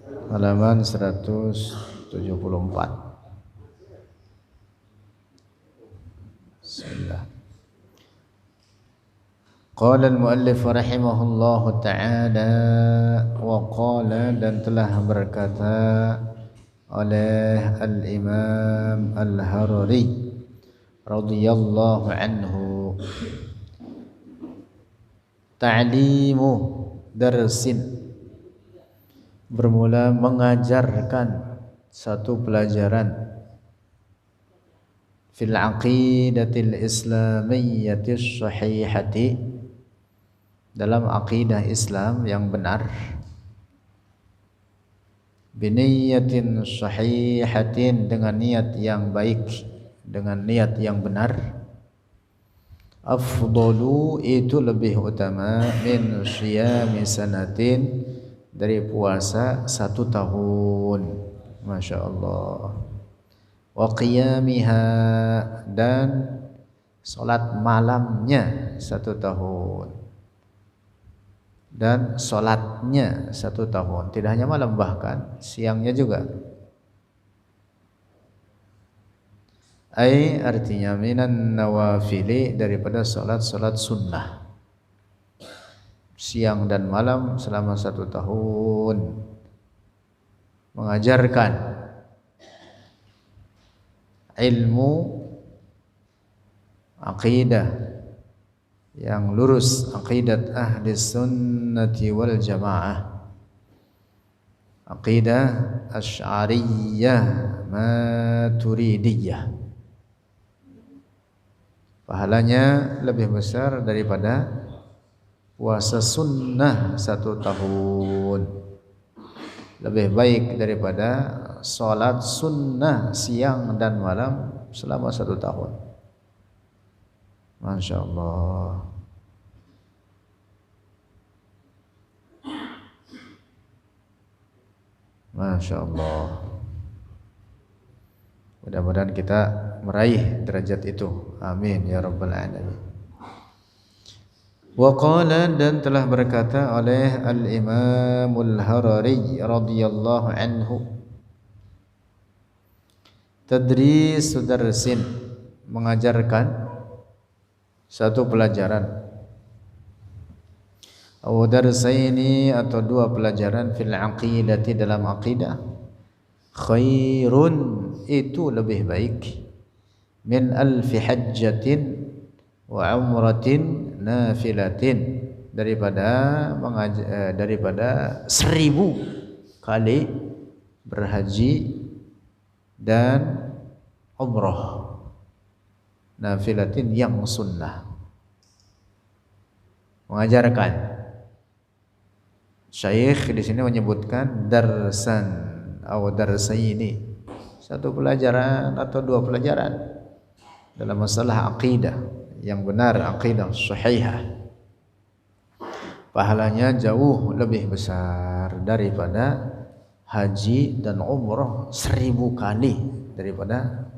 halaman 174. Bismillah. Qala al-muallif rahimahullahu ta'ala wa qala, dan telah berkata oleh al-Imam al-Harari radhiyallahu anhu, ta'limu darsin, bermula mengajarkan satu pelajaran, fil aqidatil islamiyyati sahihati, dalam akidah Islam yang benar, biniyatin sahihatin, dengan niat yang baik, dengan niat yang benar, afdalu, itu lebih utama, min siyami sanatin, dari puasa 1 tahun. Masya Allah. Wa qiyamiha, dan solat malamnya 1 tahun, dan solatnya 1 tahun. Tidak hanya malam, bahkan siangnya juga. Ai, artinya minan nawafili, daripada solat-solat sunnah, siang dan malam selama 1 tahun. Mengajarkan ilmu akidah yang lurus, aqidat ahli sunnati wal jamaah, aqidah asy'ariyah maturidiyah. Pahalanya lebih besar daripada puasa sunnah 1 tahun, lebih baik daripada salat sunnah siang dan malam selama 1 tahun. Masya Allah. Masya Allah. Mudah-mudahan kita meraih derajat itu. Amin ya rabbal alamin. Wa qala, dan telah berkata oleh al-Imamul Harari radhiyallahu anhu, tadrisu darsin, mengajarkan satu pelajaran, atau darsaini, atau 2 pelajaran, fil aqidati, dalam aqidah, khairun, itu lebih baik, min alfi hajjatin wa umratin nafilatin, daripada 1000 kali berhaji dan umrah nafilatin, yang sunnah. Mengajarkan, Syekh di sini menyebutkan darsan atau darsaini, 1 pelajaran atau 2 pelajaran dalam masalah akidah yang benar, akidah sahihah. Pahalanya jauh lebih besar daripada haji dan umrah 1000 kali, daripada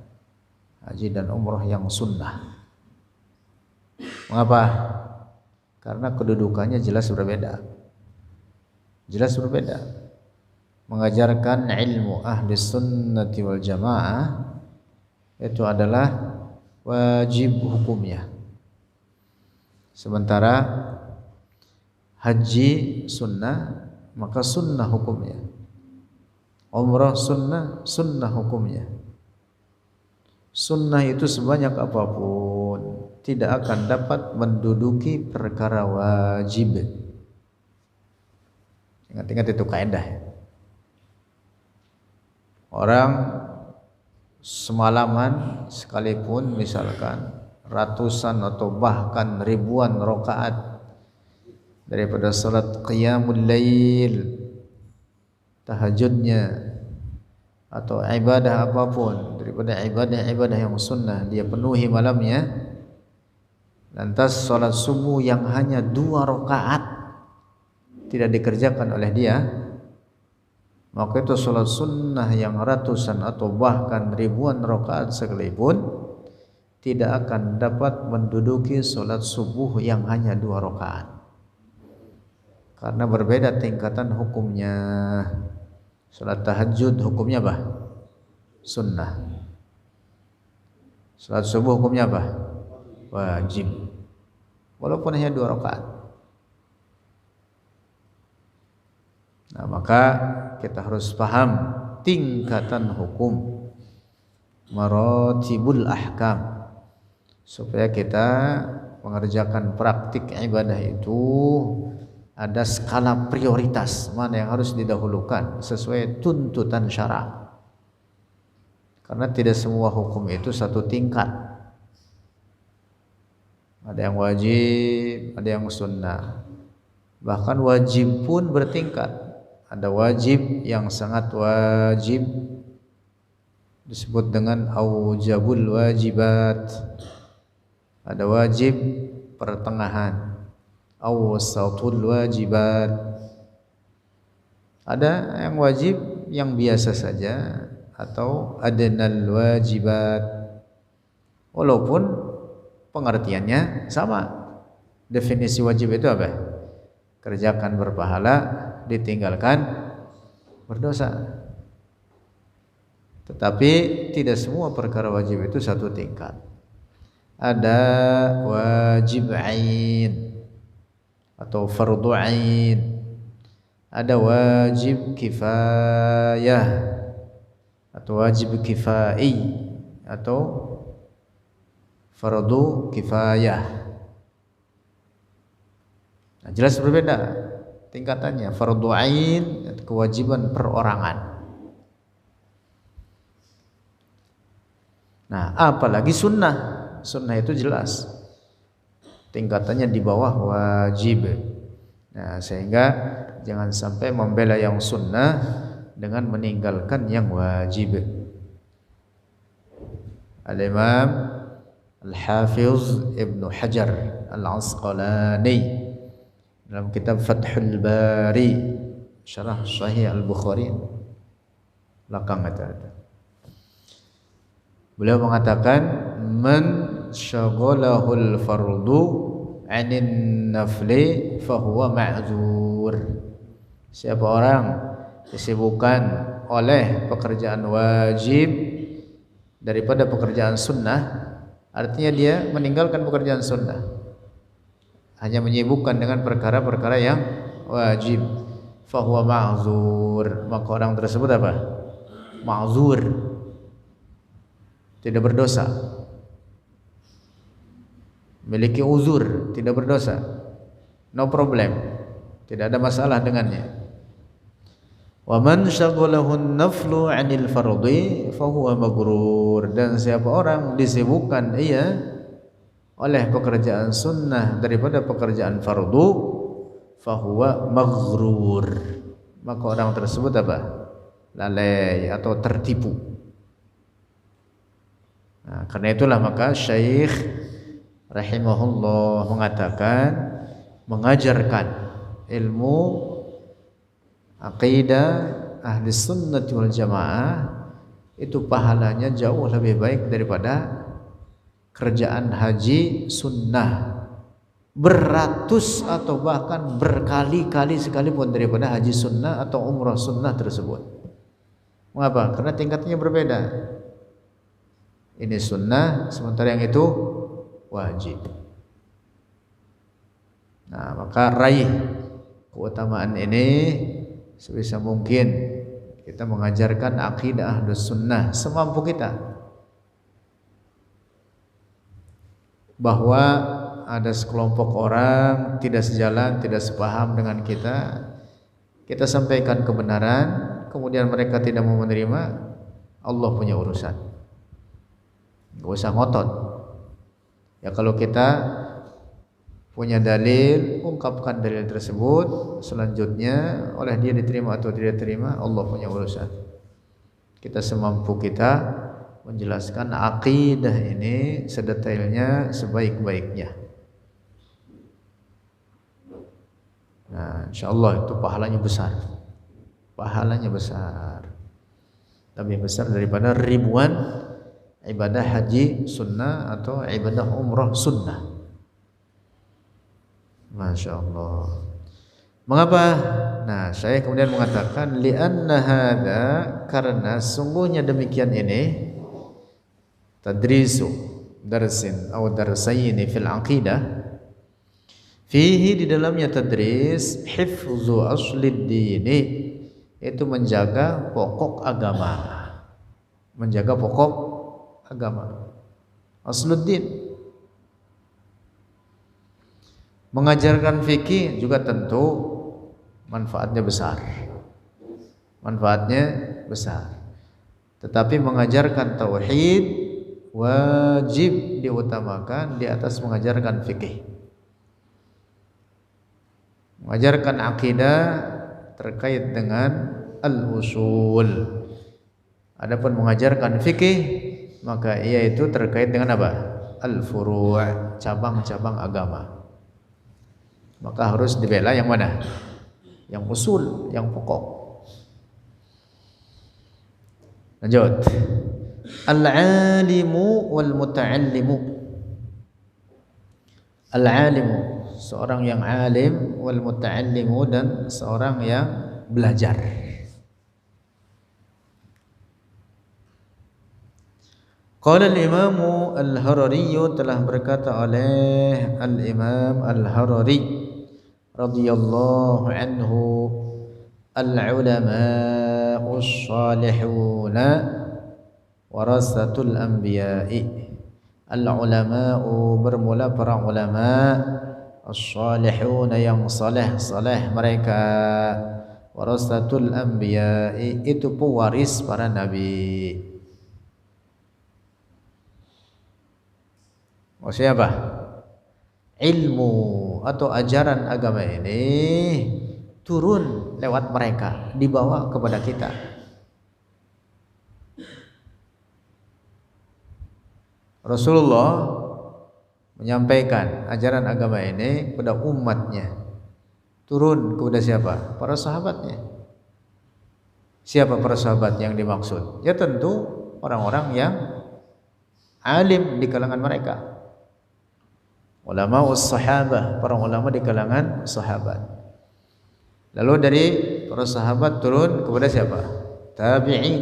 haji dan umrah yang sunnah. Mengapa? Karena kedudukannya jelas berbeda. Jelas berbeda. Mengajarkan ilmu ahli sunnati wal jamaah itu adalah wajib hukumnya. Sementara haji sunnah, maka sunnah hukumnya. Umrah sunnah, sunnah hukumnya. Sunnah itu sebanyak apapun tidak akan dapat menduduki perkara wajib. Ingat-ingat itu kaidah. Orang semalaman sekalipun, misalkan ratusan atau bahkan ribuan rakaat daripada salat qiyamul lail, tahajudnya, atau ibadah apapun daripada ibadah-ibadah yang sunnah, dia penuhi malamnya, lantas salat subuh yang hanya 2 rakaat tidak dikerjakan oleh dia, maka itu salat sunnah yang ratusan atau bahkan ribuan rakaat sekalipun tidak akan dapat menduduki salat subuh yang hanya 2 rakaat. Karena berbeda tingkatan hukumnya. Salat tahajud hukumnya apa? Sunnah. Salat subuh hukumnya apa? Wajib. Walaupun hanya 2 rakaat. Nah, maka kita harus paham tingkatan hukum, maratibul ahkam, supaya kita mengerjakan praktik ibadah itu ada skala prioritas mana yang harus didahulukan sesuai tuntutan syara. Karena tidak semua hukum itu satu tingkat. Ada yang wajib, ada yang sunnah. Bahkan wajib pun bertingkat. Ada wajib yang sangat wajib, disebut dengan aujabul wajibat. Ada wajib pertengahan, awsatul wajibat. Ada yang wajib yang biasa saja atau adnal wajibat, walaupun pengertiannya sama. Definisi wajib itu apa? Kerjakan berpahala, ditinggalkan berdosa. Tetapi tidak semua perkara wajib itu satu tingkat. Ada wajib ain atau fardu ain, ada wajib kifayah atau wajib kifai atau fardu kifayah. Nah, jelas berbeda tingkatannya. Fardu ain kewajiban perorangan. Nah, apalagi sunnah. Sunnah itu jelas tingkatannya di bawah wajib. Nah, sehingga jangan sampai membela yang sunnah dengan meninggalkan yang wajib. Al-Imam Al-Hafiz Ibnu Hajar Al-Asqalani dalam kitab Fathul Bari Syarah Sahih Al-Bukhari belakang ada. Beliau mengatakan man syaghalahul fardu 'anin nafli fahuwa ma'dzur. Siapa orang disibukkan oleh pekerjaan wajib daripada pekerjaan sunnah, artinya dia meninggalkan pekerjaan sunnah, hanya menyibukkan dengan perkara-perkara yang wajib, fahuwa ma'dzur, maka orang tersebut apa? Ma'dzur, tidak berdosa, memiliki uzur, tidak berdosa, no problem, tidak ada masalah dengannya. Wa man syaghalahu an-naflu 'anil fardhi fa huwa maghrur, dan siapa orang disibukkan ia oleh pekerjaan sunnah daripada pekerjaan fardu, fa huwa maghrur, maka orang tersebut apa? Lalai atau tertipu. Nah, karena itulah maka Syekh rahimahullah mengatakan mengajarkan ilmu aqidah ahli sunnah wal jamaah itu pahalanya jauh lebih baik daripada kerjaan haji sunnah beratus atau bahkan berkali-kali sekalipun daripada haji sunnah atau umrah sunnah tersebut. Mengapa? Karena tingkatnya berbeda. Ini sunnah, sementara yang itu wajib. Nah, maka raih keutamaan ini sebisa mungkin kita mengajarkan akidah ahlus sunnah semampu kita, bahwa ada sekelompok orang tidak sejalan, tidak sepaham dengan kita, kita sampaikan kebenaran, kemudian mereka tidak mau menerima, Allah punya urusan. Gak usah ngotot. Ya, kalau kita punya dalil, ungkapkan dalil tersebut, selanjutnya oleh dia diterima atau tidak diterima, Allah punya urusan. Kita semampu kita menjelaskan akidah ini sedetailnya, sebaik-baiknya. Nah, insyaallah itu pahalanya besar. Pahalanya besar. Lebih besar daripada ribuan ibadah haji sunnah atau ibadah umrah sunnah. Masya Allah. Mengapa? Nah, saya kemudian mengatakan li'anna hadza, karena sungguhnya demikian ini tadrisu darsin atau darsaini fil aqidah, fihi di dalamnya tadris hifzu aslid dini, itu menjaga pokok agama, menjaga pokok agama, asluddin. Mengajarkan fikih juga tentu manfaatnya besar, manfaatnya besar. Tetapi mengajarkan tauhid wajib diutamakan di atas mengajarkan fikih. Mengajarkan akidah terkait dengan al-usul. Adapun mengajarkan fikih maka ia itu terkait dengan apa? Al-furu', cabang-cabang agama. Maka harus dibela yang mana? Yang usul, yang pokok. Lanjut. Al-alimu wal muta'allimu. Al-alimu, seorang yang alim, wal muta'allimu, dan seorang yang belajar. Qala al-Imam al-Harari, telah berkata oleh al-Imam al-Harari radhiyallahu anhu, al-ulama'u shalihuna warasatul anbiya'i. Al-ulama'u bermula para ulama, as-salihuna yang saleh-saleh mereka, warasatul anbiya'i itu pewaris para nabi. Maksudnya apa? Ilmu atau ajaran agama ini turun lewat mereka, dibawa kepada kita. Rasulullah menyampaikan ajaran agama ini kepada umatnya. Turun kepada siapa? Para sahabatnya. Siapa para sahabat yang dimaksud? Ya tentu orang-orang yang alim di kalangan mereka. Ulama us-sahabah, para ulama di kalangan sahabat. Lalu dari para sahabat turun kepada siapa? Tabi'in,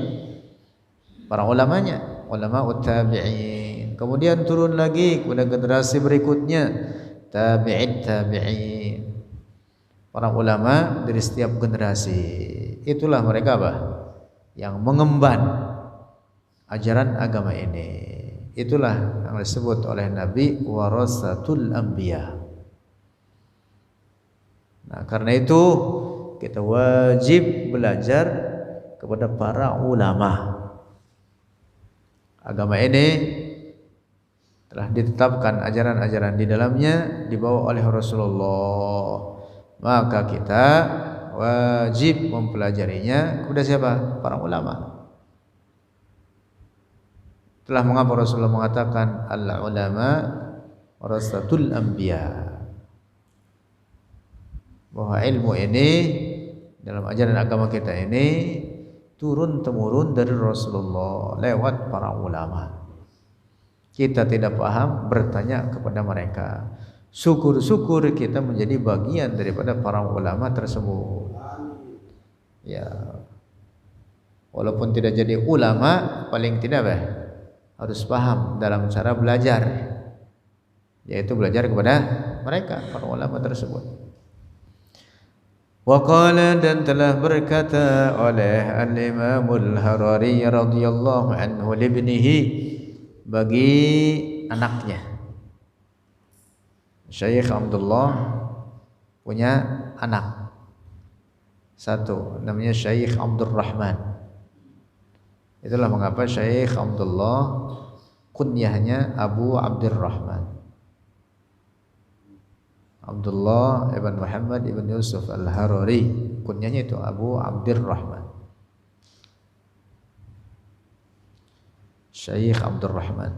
para ulamanya, ulama ut-tabi'in. Kemudian turun lagi kepada generasi berikutnya, tabi'in tabi'in, para ulama dari setiap generasi. Itulah mereka apa? Yang mengemban ajaran agama ini. Itulah yang disebut oleh Nabi warasatul anbiya. Nah, karena itu kita wajib belajar kepada para ulama. Agama ini telah ditetapkan ajaran-ajaran di dalamnya dibawa oleh Rasulullah. Maka kita wajib mempelajarinya kepada siapa? Para ulama. Itulah mengapa Rasulullah mengatakan al-ulama warasatul anbiya, bahwa ilmu ini dalam ajaran agama kita ini turun temurun dari Rasulullah lewat para ulama. Kita tidak paham, bertanya kepada mereka. Syukur-syukur kita menjadi bagian daripada para ulama tersebut. Ya, walaupun tidak jadi ulama, paling tidak harus paham dalam cara belajar, yaitu belajar kepada mereka, para ulama tersebut. Wa qala, dan telah berkata oleh al-Imam al-Harari radhiyallahu anhu libnihi, bagi anaknya. Syekh Abdullah punya anak satu, namanya Syekh Abdul Rahman. Itulah mengapa Syekh Abdullah kunyahnya Abu Abdurrahman. Abdullah ibn Muhammad ibn Yusuf al-Harari, kunyahnya itu Abu Abdurrahman. Syekh Abdurrahman.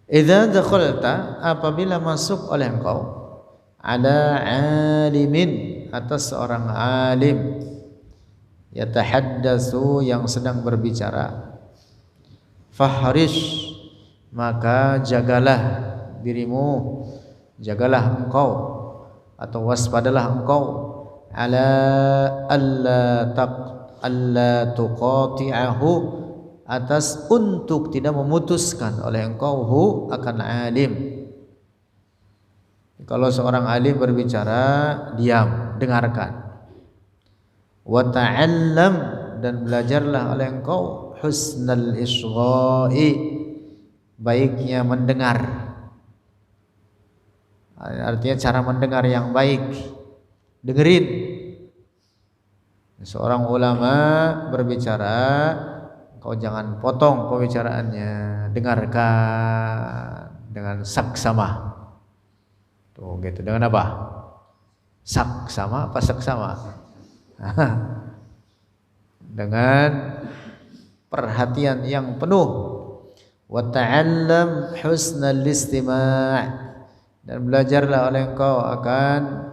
Idza dakhalta, apabila masuk oleh engkau, ala alimin, atas seorang alim, yatahaddatsu, yang sedang berbicara, fahrish, maka jagalah dirimu, jagalah engkau, atau waspadalah engkau ala alla tuqati'ahu, atas untuk tidak memutuskan oleh engkau hu akan alim. Kalau seorang alim berbicara, diam, dengarkan. Wa ta'allam, dan belajarlah oleh engkau husnal isgha'i, baiknya mendengar. Artinya cara mendengar yang baik. Dengerin. Seorang ulama berbicara, kau jangan potong pembicaraannya, dengarkan dengan saksama. Tuh gitu. Dengan apa? Saksama apa saksama? Dengan perhatian yang penuh. Wa ta'allam husnal istima', dan belajarlah oleh engkau akan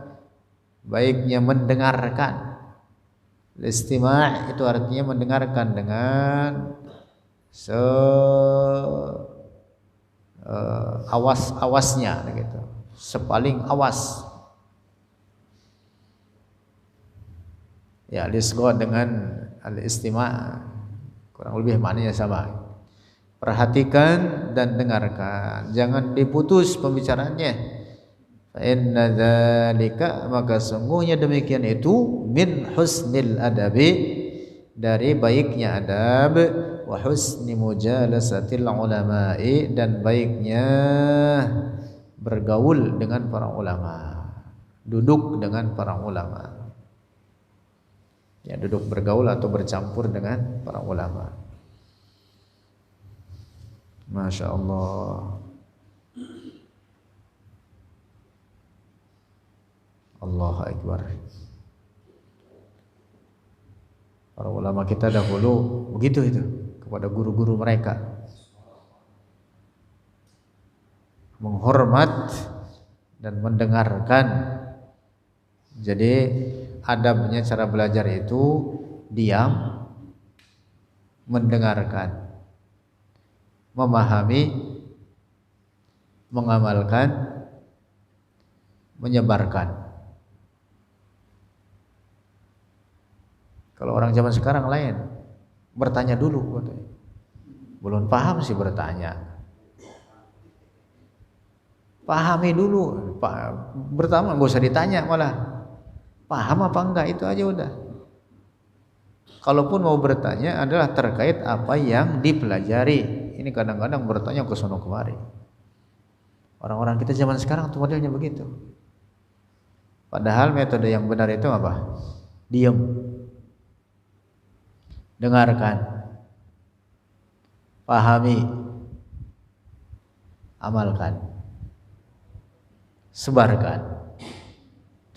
baiknya mendengarkan. Istima' itu artinya mendengarkan dengan awas-awasnya gitu, sepaling awas. Ya, al-isgha dengan al-istima' kurang lebih maknanya sama. Perhatikan dan dengarkan, jangan diputus pembicaraannya. Fa inna dzalika, maka sungguhnya demikian itu, min husnil adabi, dari baiknya adab, wa husni mujalasatil ulama'i, dan baiknya bergaul dengan para ulama, duduk dengan para ulama. Ya, duduk bergaul atau bercampur dengan para ulama. Masya Allah. Allahu Akbar. Para ulama kita dahulu begitu itu kepada guru-guru mereka, menghormat dan mendengarkan. Jadi adabnya cara belajar itu diam, mendengarkan, memahami, mengamalkan, menyebarkan. Kalau orang zaman sekarang lain, bertanya dulu, belum paham sih bertanya. Pahami dulu, pertama nggak usah ditanya, malah paham apa enggak, itu aja udah. Kalaupun mau bertanya adalah terkait apa yang dipelajari. Ini kadang-kadang bertanya ke sono kemari. Orang-orang kita zaman sekarang tuh modelnya begitu. Padahal metode yang benar itu apa? Diam, dengarkan, pahami, amalkan, sebarkan.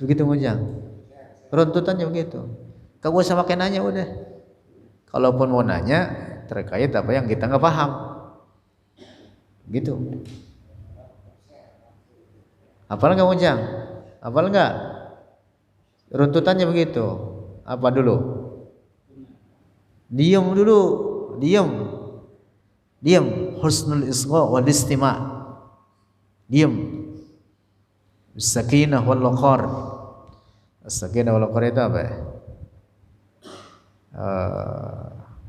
Begitu Mujang. Runtutannya begitu. Kamu usah pakai nanya udah. Kalaupun mau nanya terkait apa yang kita nggak paham, gitu. Hafal nggak Mujang? Hafal nggak? Runtutannya begitu. Apa dulu? Diam dulu, diam, diam. Husnul isgha wal istima'. Diam. Sakinah wal waqar. Sakinah wal waqar itu apa ya?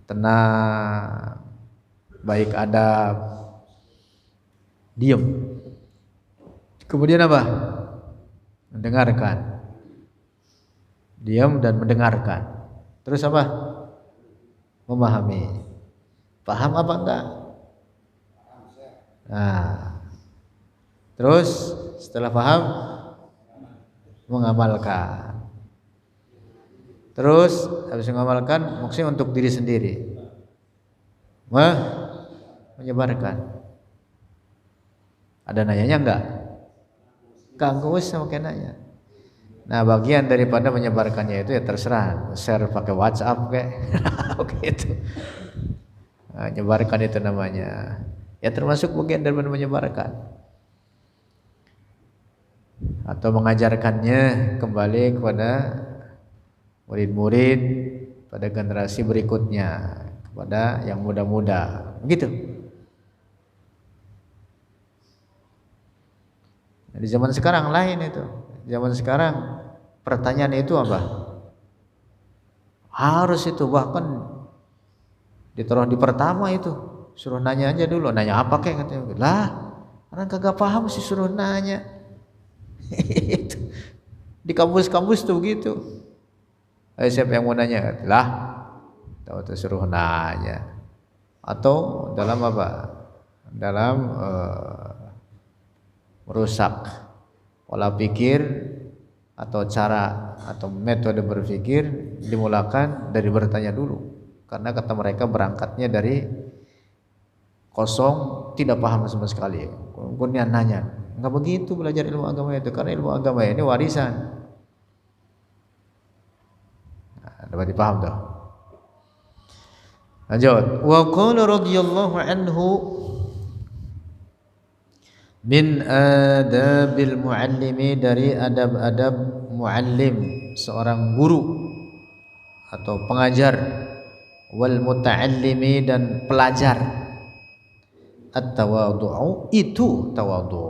Tenang, baik adab, diam. Kemudian apa? Mendengarkan. Diam dan mendengarkan. Terus apa? Memahami. Paham apa enggak? Nah, terus setelah paham, mengamalkan. Terus habis mengamalkan, maksudnya untuk diri sendiri, menyebarkan. Ada nanyanya enggak? Enggak usah pakai nanya. Nah, bagian daripada menyebarkannya itu ya terserah, share pakai WhatsApp kayak begitu. Nah, menyebarkan itu namanya. Ya termasuk bagian daripada menyebarkan. Atau mengajarkannya kembali kepada murid-murid pada generasi berikutnya, kepada yang muda-muda, begitu. Di zaman sekarang lain itu. Zaman sekarang pertanyaan itu apa? Harus itu, bahkan ditaruh di pertama itu, suruh nanya aja dulu. Nanya apa kek katanya. Lah, orang kagak paham sih suruh nanya. Itu di kampus-kampus tuh gitu. Ayo siapa yang mau nanya? Lah, tahu tuh suruh nanya. Atau dalam apa? Dalam merusak pola pikir atau cara atau metode berpikir, dimulakan dari bertanya dulu. Karena kata mereka berangkatnya dari kosong, tidak paham sama sekali. Kemudian nanya. Enggak begitu belajar ilmu agama itu, karena ilmu agama ini warisan. Nah, dapat dipaham tuh. Lanjut. Wa qala radhiyallahu anhu min adabil muallimi, dari adab-adab muallim, seorang guru atau pengajar, wal muta'allimi, dan pelajar, at-tawadhu'u, itu tawadhu,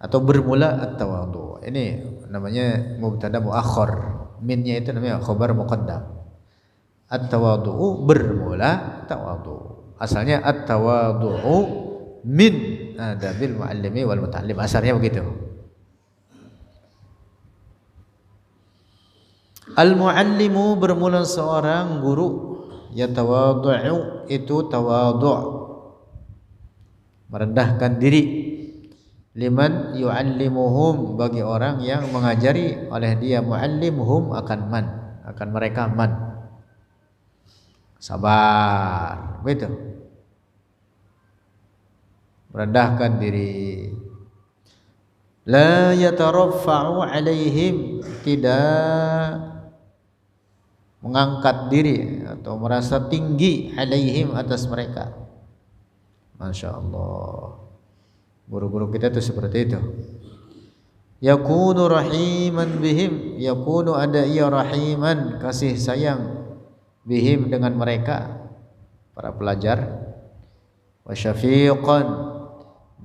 atau bermula at-tawadhu. Ini namanya mubtada muakhar, minnya itu namanya khabar muqaddam. At-tawadhu, bermula tawadhu. Asalnya at-tawadhu'u min adabil muallimi wal muta'allim, asalnya begitu. Al-muallimu, bermula seorang guru, yatawadhu, itu tawadhu', merendahkan diri, liman yu'allimuhum, bagi orang yang mengajari oleh dia, muallimhum, akan man, akan mereka, man, sabar, begitu, merendahkan diri. La yataraffa'u alaihim, tidak mengangkat diri atau merasa tinggi, alaihim, atas mereka. Masya Allah, guru-guru kita itu seperti itu. Yakunu rahiman bihim, yakunu, ada ia, rahiman, kasih sayang, bihim, dengan mereka, para pelajar, wa syafiqan,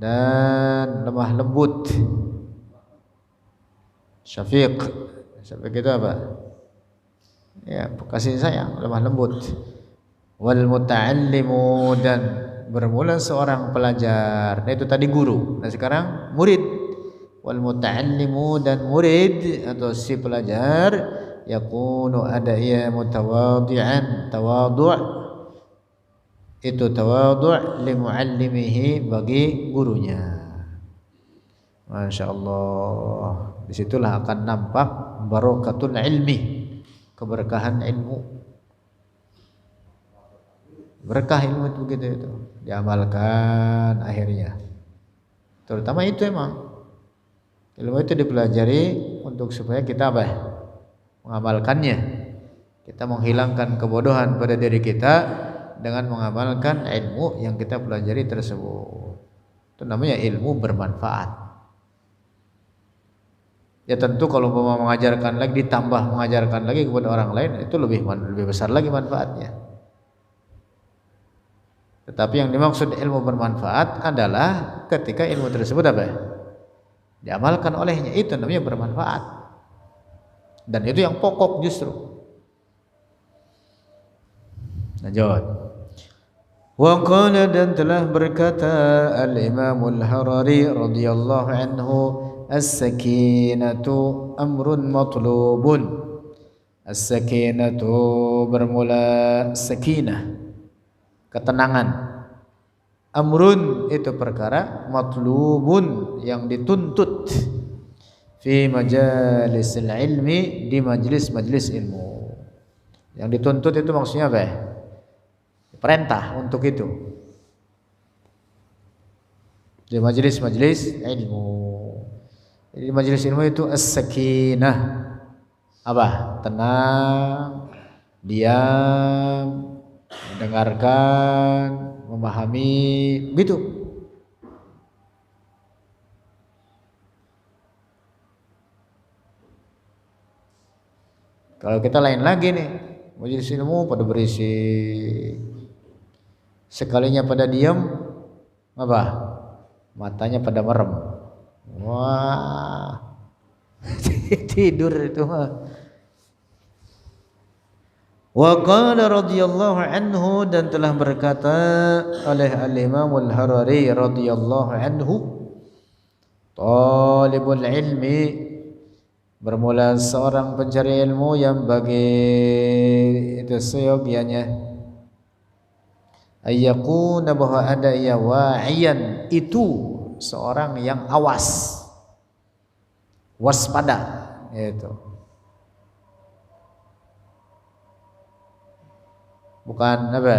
dan lemah lembut. Syafiq, syafiq itu apa? Ya, kasih sayang, lemah lembut. Wal muta'allimu, dan bermula seorang pelajar. Nah, itu tadi guru. Nah, sekarang murid. Wal muta'allimu, dan murid atau si pelajar, yakunu, ada ia, mutawadhi'an, tawadhu', itu tawadhu' li muallimihi, bagi gurunya. Masya Allah, disitulah akan nampak barakatul ilmi, keberkahan ilmu. Berkah ilmu itu begitu, itu diamalkan akhirnya. Terutama itu, emang ilmu itu dipelajari untuk supaya kita apa? Mengamalkannya. Kita menghilangkan kebodohan pada diri kita dengan mengamalkan ilmu yang kita pelajari tersebut. Itu namanya ilmu bermanfaat. Ya tentu kalau mau mengajarkan lagi, ditambah mengajarkan lagi kepada orang lain, itu lebih besar lagi manfaatnya. Tetapi yang dimaksud ilmu bermanfaat adalah ketika ilmu tersebut apa? Diamalkan olehnya, itu namanya bermanfaat. Dan itu yang pokok justru. Lanjut. Wa qala, dan telah berkata Al-Imam Al-Harari radhiyallahu anhu, as-sakinatu amrun matlubun. As-sakinatu, bermula sakinah, ketenangan. Amrun, itu perkara, matlubun, yang dituntut, fi majalisil ilmi, di majlis-majlis ilmu. Yang dituntut itu maksudnya apa? Perintah untuk itu di majlis-majlis ilmu. Jadi di majlis ilmu itu as-sakinah, apa? Tenang, diam, mendengarkan, memahami, gitu. Kalau kita lain lagi nih, majelis ilmu pada berisik, sekalinya pada diam, apa? Matanya pada merem. Wah, tidur itu mah. Wa qala radhiyallahu anhu, dan telah berkata oleh al-Imam al-Harari radhiyallahu anhu, talibul ilmi, bermula seorang pencari ilmu yang bagi itu seyogianya ayyakuna, bahwa ada ia wa'iyan, itu seorang yang awas, waspada, itu bukan apa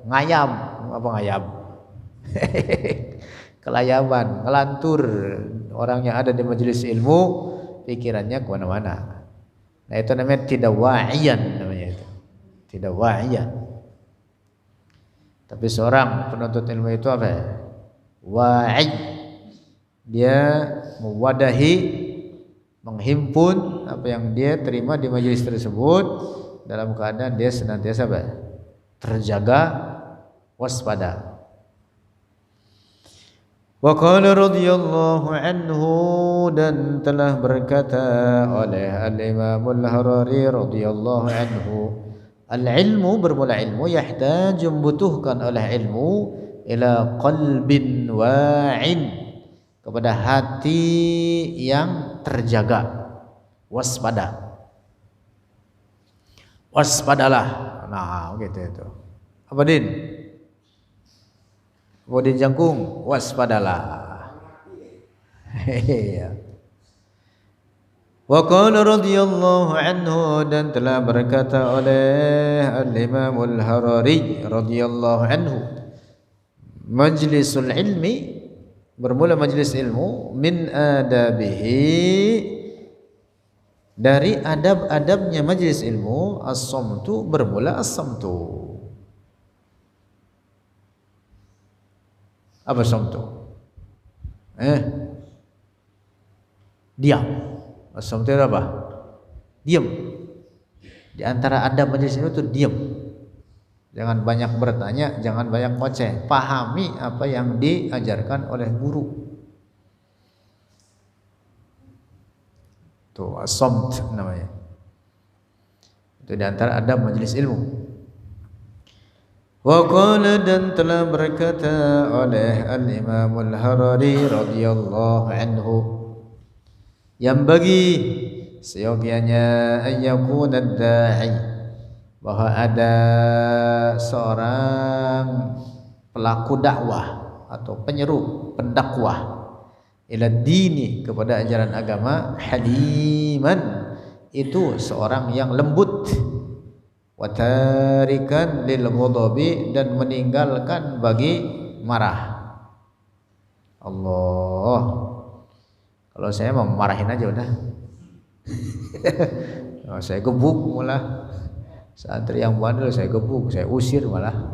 ngayam, apa ngayam kelayaban, ngelantur. Orang yang ada di majelis ilmu pikirannya kemana-mana. Nah itu namanya tidak wa'iyan, namanya itu tidak wa'iyan. Tapi seorang penuntut ilmu itu apa? Wa'i, dia mewadahi, menghimpun apa yang dia terima di majelis tersebut dalam keadaan dia senantiasa apa? Terjaga, waspada. Wa qala radhiyallahu anhu, dan telah berkata oleh al-Imam al-Harari radhiyallahu anhu, al-ilmu, bermula ilmu, yahtaju, membutuhkan oleh ilmu, ila qalbin wa'in, kepada hati yang terjaga, waspada. Waspadalah. Nah, gitu itu. Apa Din? Bodin jangkung, waspadalah. Iya. Wa qala radhiyallahu anhu, dan telah berkata oleh al-Imam al-Harari radhiyallahu anhu, majlisul ilmi, bermula majlis ilmu, min adabihi, dari adab-adabnya majlis ilmu, as-samtu, bermula as-samtu. Apa samtu? Diam. As-samtu itu apa? Diam. Di antara adab majlis ilmu itu diam. Jangan banyak bertanya, jangan banyak ngoceh. Pahami apa yang diajarkan oleh guru. Itu as-samt namanya. Itu di antara adab majlis ilmu. Wa qala, dan telah berkata oleh al-Imam al-Harari radhiyallahu anhu, yang bagi seyogianya ayyakuna ad-da'i, bahwa ada seorang pelaku dakwah atau penyeru, pendakwah, ila dini, kepada ajaran agama, haliman, itu seorang yang lembut, wa tarikan lil ghadabi, dan meninggalkan bagi marah. Allah, kalau saya mau marahin aja udah. Saya gebuk malah. Santri yang bandel saya gebuk, saya usir malah.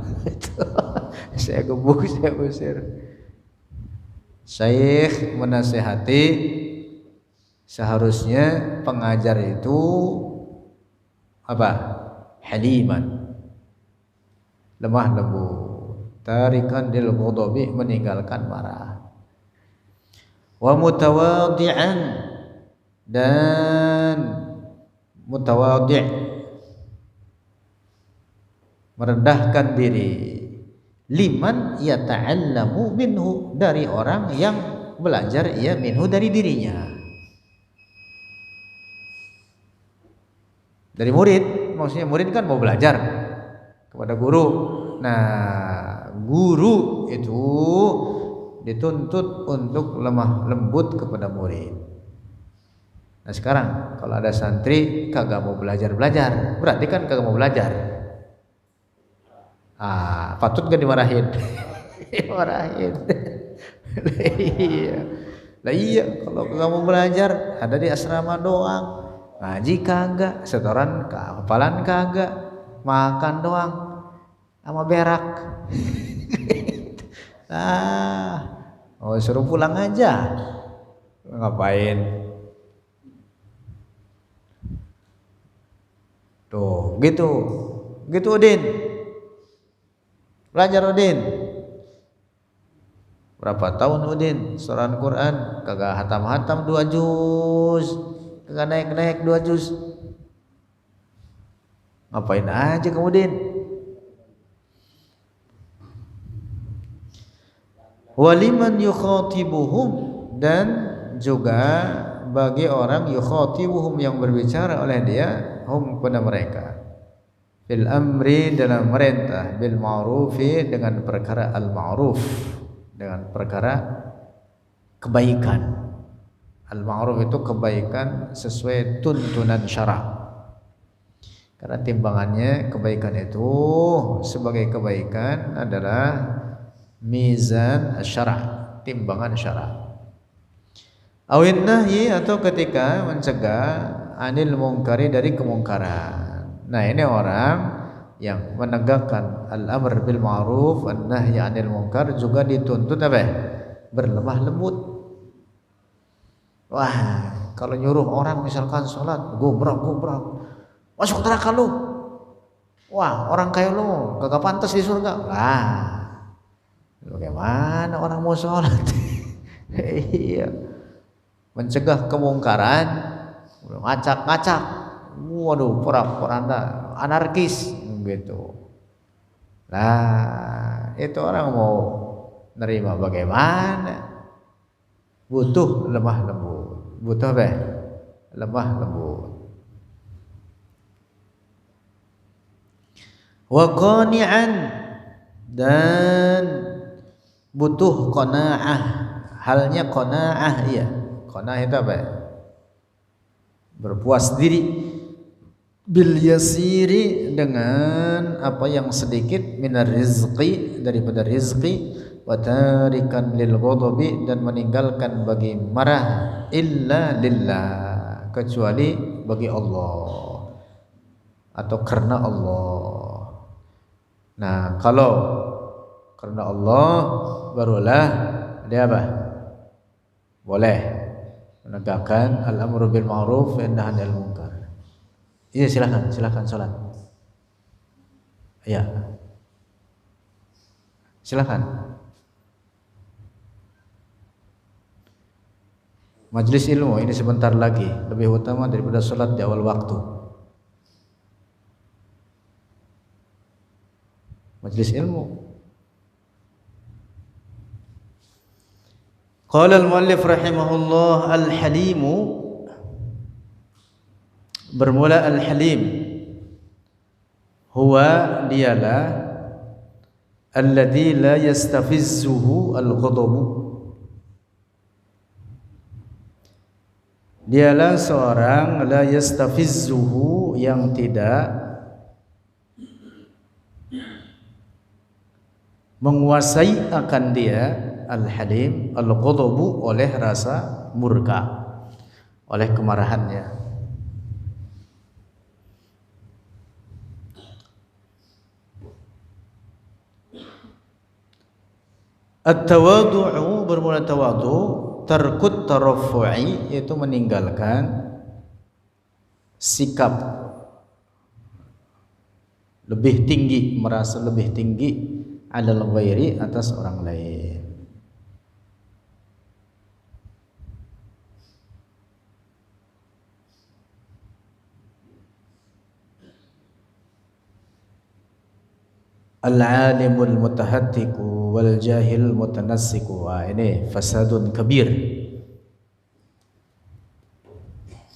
Saya gebuk, saya usir. Syekh menasihati, seharusnya pengajar itu apa? Haliman, lemah lembut, tarikan lil ghadabi, meninggalkan marah, wa mutawadhi'an, dan mutawadhi', merendahkan diri, liman yata'allamu minhu, dari orang yang belajar ia minhu, dari dirinya, dari murid. Maksudnya murid kan mau belajar kepada guru. Nah, guru itu dituntut untuk lemah lembut kepada murid. Nah sekarang kalau ada santri kagak mau belajar, berarti kan kagak mau belajar. Patut gak dimarahin? Dimarahin. Lah iya, kalau kagak mau belajar, ada di asrama doang. Ngaji kagak, setoran hafalan kagak, makan doang sama berak. Suruh pulang aja. Ngapain? Tuh, gitu. Gitu Udin. Belajar Udin. Berapa tahun Udin surah Al-Quran? Kagak hatam-hatam 2 juz, kagak naik-naik 2 juz. Ngapain aja kemudian? Waliman yukhatibuhum, dan juga bagi orang yukhatibuhum yang berbicara oleh dia, hum kepada mereka, bil amri dalam merintah, bil ma'rufi dengan perkara al-ma'ruf, dengan perkara kebaikan. Al-ma'ruf itu kebaikan sesuai tuntunan syara'. Karena timbangannya kebaikan itu sebagai kebaikan adalah mizan syara', timbangan syara'. Awin nahyi, atau ketika mencegah, anil mungkari, dari kemungkaran. Nah, ini orang yang menegakkan al-amr bil ma'ruf wan nahyi anil munkar juga dituntut apa? Berlemah lembut. Wah, kalau nyuruh orang misalkan sholat, gobrak, masuk neraka lu. Wah, orang kayak lu kagak pantas di surga. Lah, bagaimana orang mau sholat? Iya. Mencegah kemungkaran, ngacak-ngacak, waduh, porak-poranda, anarkis gitu. Nah, itu orang mau nerima bagaimana? Butuh lemah lembut. Butuh apa? Lemah lembut. Wa qani'an, dan butuh qanaah. Halnya qanaah, ya. Qanaah itu apa? Berpuas diri, bil yasiri, dengan apa yang sedikit, minar rizqi, daripada rizqi, wa tarikan lil ghadabi, dan meninggalkan bagi marah, illa lillah, kecuali bagi Allah atau karena Allah. Nah, kalau karena Allah barulah dia apa? Boleh menegakkan al-amru bil ma'ruf wa nahy 'anil munkar. Iya, silakan salat. Iya. Silakan. Majelis ilmu ini sebentar lagi lebih utama daripada salat di awal waktu. Majelis ilmu. Qala al-muallif rahimahullah, al-halimu, bermula al-halim, huwa, dialah, alladzi la yastafizzuhu al-ghadabu, dialah seorang la yastafizzuhu, yang tidak menguasai akan dia, al-halim, al-ghadabu, oleh rasa murka, oleh kemarahannya. At-tawadu'u, bermula tawadu', tarkut taraffu'i, yaitu meninggalkan sikap lebih tinggi, merasa lebih tinggi, alal ghairi, atas orang lain. Al-alimul mutahattiku wal jahil mutanassiku. Wah, ini fasadun kabir.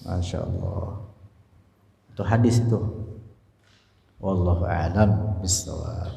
Masya Allah. Itu hadis itu. Wallahu a'lam bishawab.